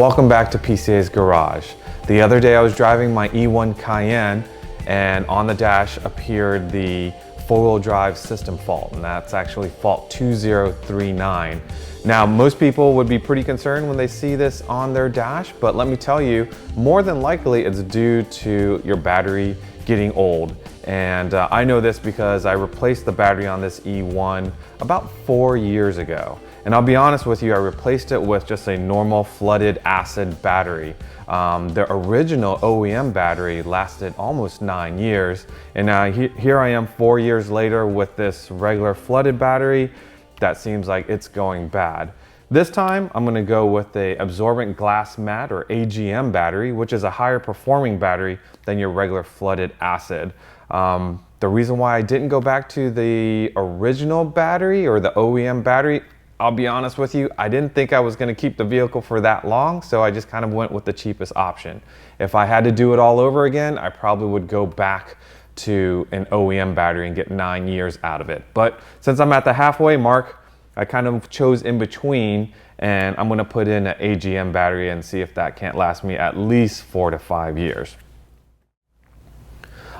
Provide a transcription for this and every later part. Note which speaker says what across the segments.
Speaker 1: Welcome back to PCA's Garage. The other day I was driving my E1 Cayenne and on the dash appeared the four-wheel drive system fault, and that's actually fault 2039. Now, most people would be pretty concerned when they see this on their dash, but let me tell you, more than likely it's due to your battery getting old. And I know this because I replaced the battery on this E1 about 4 years ago. And I'll be honest with you, I replaced it with just a normal flooded acid battery. The original OEM battery lasted almost 9 years. And now here I am 4 years later with this regular flooded battery that seems like it's going bad. This time I'm gonna go with the absorbent glass mat or AGM battery, which is a higher performing battery than your regular flooded acid. The reason why I didn't go back to the original battery or the OEM battery, I'll be honest with you, I didn't think I was going to keep the vehicle for that long, so I just kind of went with the cheapest option. If I had to do it all over again, I probably would go back to an OEM battery and get 9 years out of it. But since I'm at the halfway mark, I kind of chose in between, and I'm going to put in an AGM battery and see if that can't last me at least 4 to 5 years.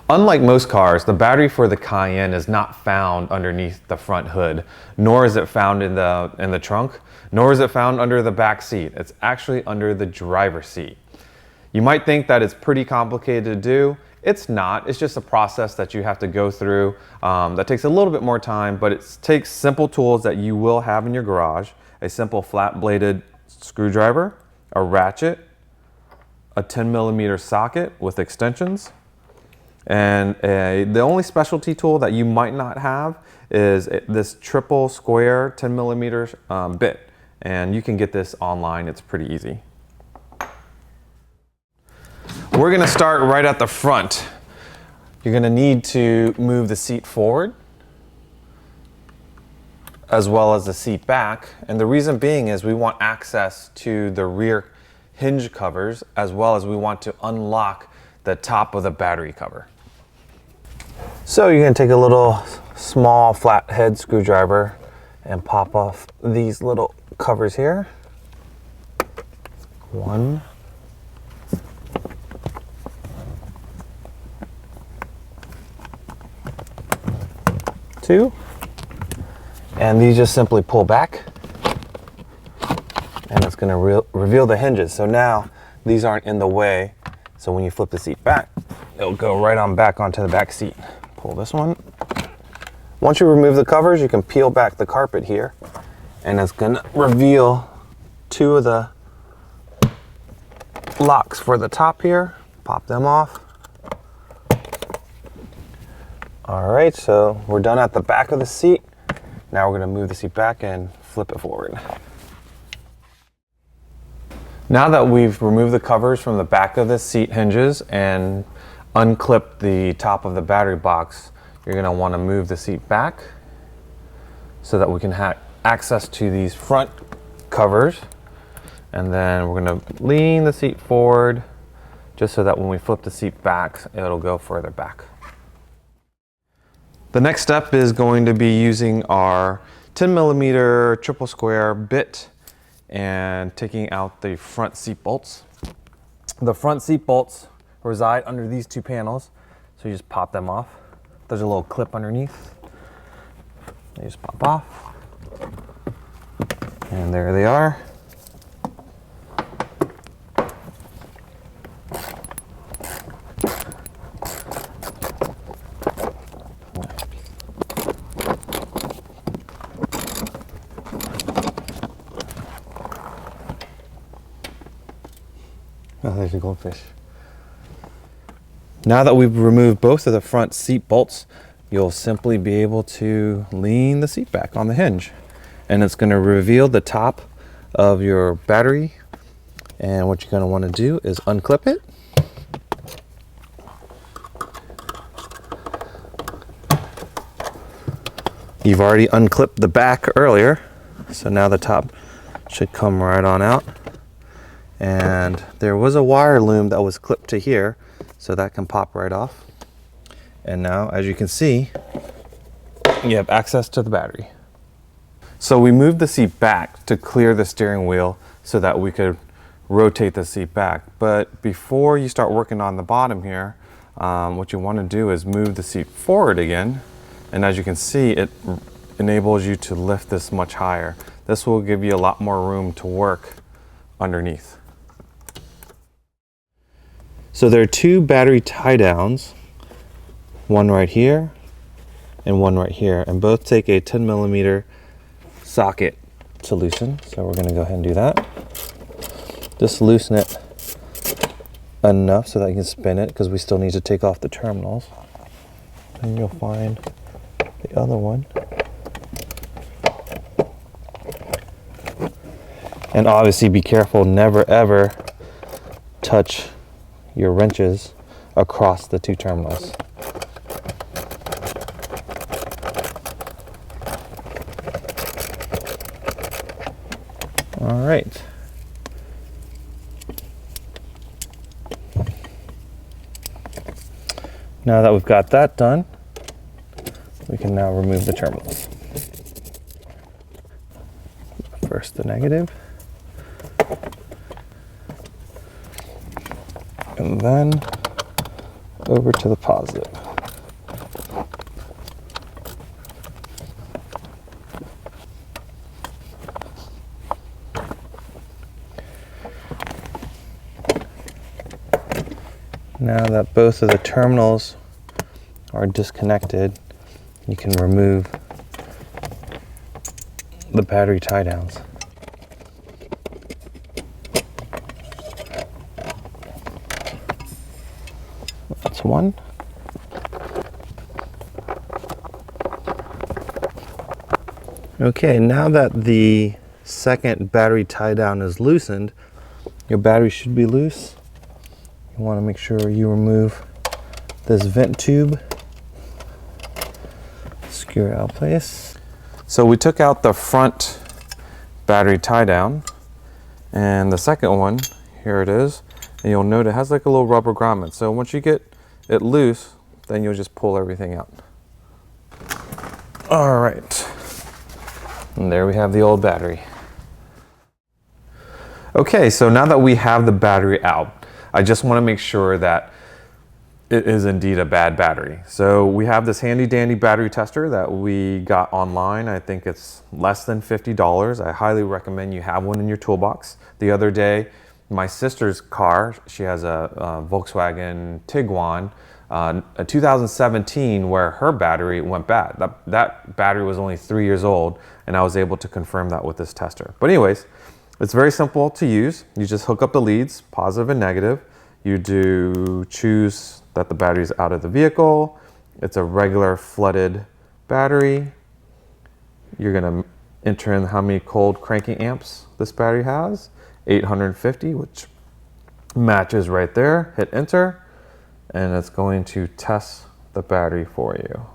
Speaker 1: Unlike most cars, the battery for the Cayenne is not found underneath the front hood, nor is it found in the trunk, nor is it found under the back seat. It's actually under the driver's seat. You might think that it's pretty complicated to do. It's not. It's just a process that you have to go through that takes a little bit more time, but it takes simple tools that you will have in your garage: a simple flat-bladed screwdriver, a ratchet, a 10mm socket with extensions, and the only specialty tool that you might not have is this triple square 10mm bit. And you can get this online, it's pretty easy. We're gonna start right at the front. You're gonna need to move the seat forward as well as the seat back. And the reason being is we want access to the rear hinge covers, as well as we want to unlock the top of the battery cover. So you're going to take a little small flathead screwdriver and pop off these little covers here. 1, 2, and these just simply pull back, and it's going to reveal the hinges. So now these aren't in the way, so when you flip the seat back, it'll go right on back onto the back seat. Pull this one. Once you remove the covers, you can peel back the carpet here, and it's gonna reveal 2 of the locks for the top here. Pop them off. All right, so we're done at the back of the seat. Now we're gonna move the seat back and flip it forward. Now that we've removed the covers from the back of the seat hinges and unclip the top of the battery box, you're going to want to move the seat back so that we can have access to these front covers. And then we're going to lean the seat forward just so that when we flip the seat back, it'll go further back. The next step is going to be using our 10mm triple square bit and taking out the front seat bolts. The front seat bolts reside under these 2 panels, so you just pop them off. There's a little clip underneath. They just pop off, and there they are. Oh, there's a goldfish. Now that we've removed both of the front seat bolts, you'll simply be able to lean the seat back on the hinge, and it's going to reveal the top of your battery. And what you're going to want to do is unclip it. You've already unclipped the back earlier, so now the top should come right on out. And there was a wire loom that was clipped to here, so that can pop right off. And now, as you can see, you have access to the battery. So we moved the seat back to clear the steering wheel so that we could rotate the seat back. But before you start working on the bottom here, what you want to do is move the seat forward again. And as you can see, it enables you to lift this much higher. This will give you a lot more room to work underneath. So there are two battery tie downs, one right here and one right here, and both take a 10mm socket to loosen. So we're going to go ahead and do that. Just loosen it enough so that you can spin it, because we still need to take off the terminals. And you'll find the other one. And obviously be careful, never ever touch your wrenches across the two terminals. All right. Now that we've got that done, we can now remove the terminals. First the negative, and then over to the positive. Now that both of the terminals are disconnected, you can remove the battery tie downs. That's one. Okay, now that the second battery tie down is loosened, your battery should be loose. You want to make sure you remove this vent tube. Screw it out of place. So we took out the front battery tie down, and the second one, here it is, and you'll note it has like a little rubber grommet. So once you get it loose, then you'll just pull everything out. All right, and there we have the old battery. Okay, so now that we have the battery out, I just want to make sure that it is indeed a bad battery. So we have this handy dandy battery tester that we got online. I think it's less than $50. I highly recommend you have one in your toolbox. The other day, my sister's car, she has a Volkswagen Tiguan, a 2017, where her battery went bad. That battery was only 3 years old, and I was able to confirm that with this tester. But anyways, it's very simple to use. You just hook up the leads, positive and negative. You do choose that the battery is out of the vehicle. It's a regular flooded battery. You're gonna enter in how many cold cranking amps this battery has, 850, which matches right there. Hit enter, and it's going to test the battery for you.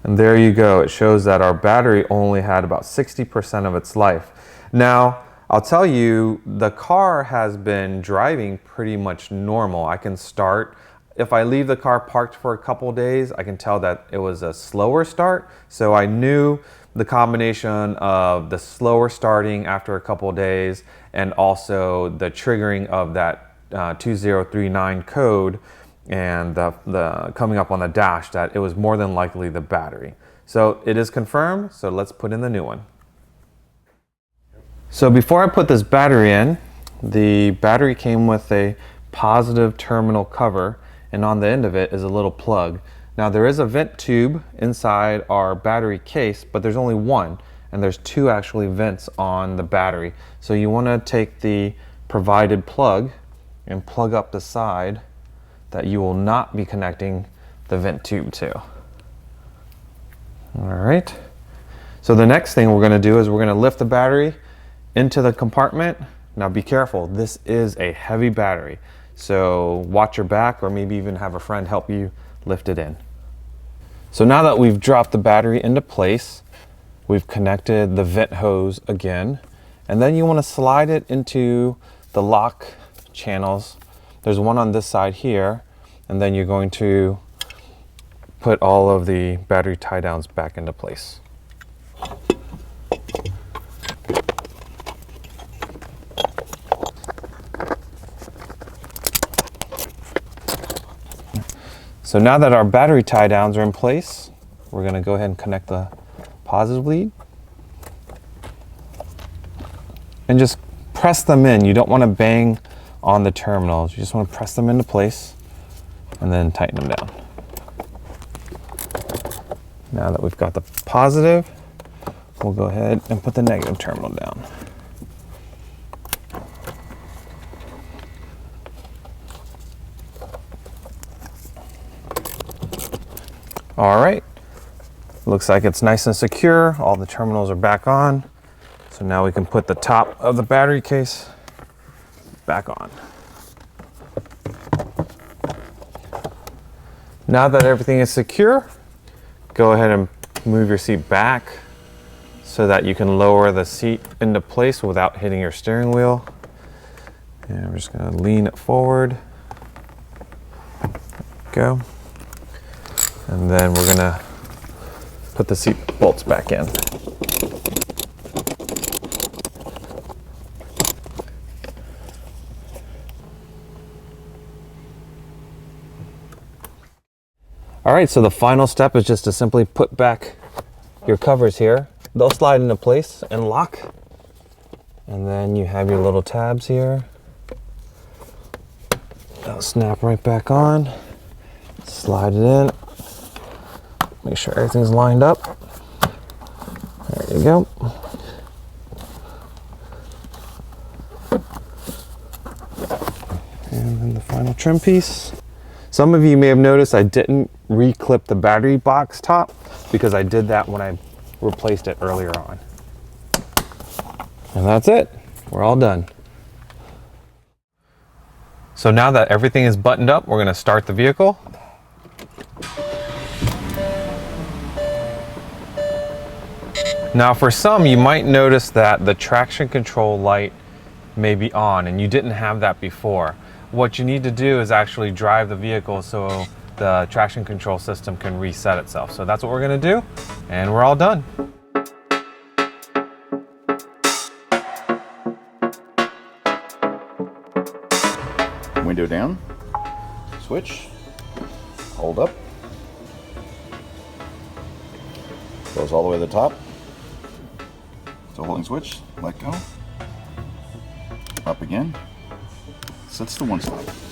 Speaker 1: And there you go. It shows that our battery only had about 60% of its life. Now, I'll tell you, the car has been driving pretty much normal. I can start. If I leave the car parked for a couple days, I can tell that it was a slower start. So I knew the combination of the slower starting after a couple days and also the triggering of that 2039 code and the coming up on the dash, that it was more than likely the battery. So it is confirmed, so let's put in the new one. So before I put this battery in, the battery came with a positive terminal cover, and on the end of it is a little plug. Now there is a vent tube inside our battery case, but there's only one, and there's two actually vents on the battery. So you want to take the provided plug and plug up the side that you will not be connecting the vent tube to. All right. So the next thing we're going to do is we're going to lift the battery into the compartment. Now be careful, this is a heavy battery. So watch your back, or maybe even have a friend help you lift it in. So now that we've dropped the battery into place, we've connected the vent hose again, and then you want to slide it into the lock channels. There's one on this side here, and then you're going to put all of the battery tie downs back into place. So now that our battery tie downs are in place, we're going to go ahead and connect the positive lead. And just press them in. You don't want to bang on the terminals. You just want to press them into place and then tighten them down. Now that we've got the positive, we'll go ahead and put the negative terminal down. All right, looks like it's nice and secure. All the terminals are back on. So now we can put the top of the battery case back on. Now that everything is secure, go ahead and move your seat back so that you can lower the seat into place without hitting your steering wheel. And we're just gonna lean it forward. Go. And then we're gonna put the seat bolts back in. All right, so the final step is just to simply put back your covers here. They'll slide into place and lock. And then you have your little tabs here. They'll snap right back on. Slide it in. Make sure everything's lined up. There you go. And then the final trim piece. Some of you may have noticed I didn't re-clip the battery box top because I did that when I replaced it earlier on. And that's it. We're all done. So now that everything is buttoned up, we're going to start the vehicle. Now for some, you might notice that the traction control light may be on and you didn't have that before. What you need to do is actually drive the vehicle so the traction control system can reset itself. So that's what we're gonna do, and we're all done.
Speaker 2: Window down, switch, hold up, goes all the way to the top. Still holding switch, let go, up again, sets to one stop.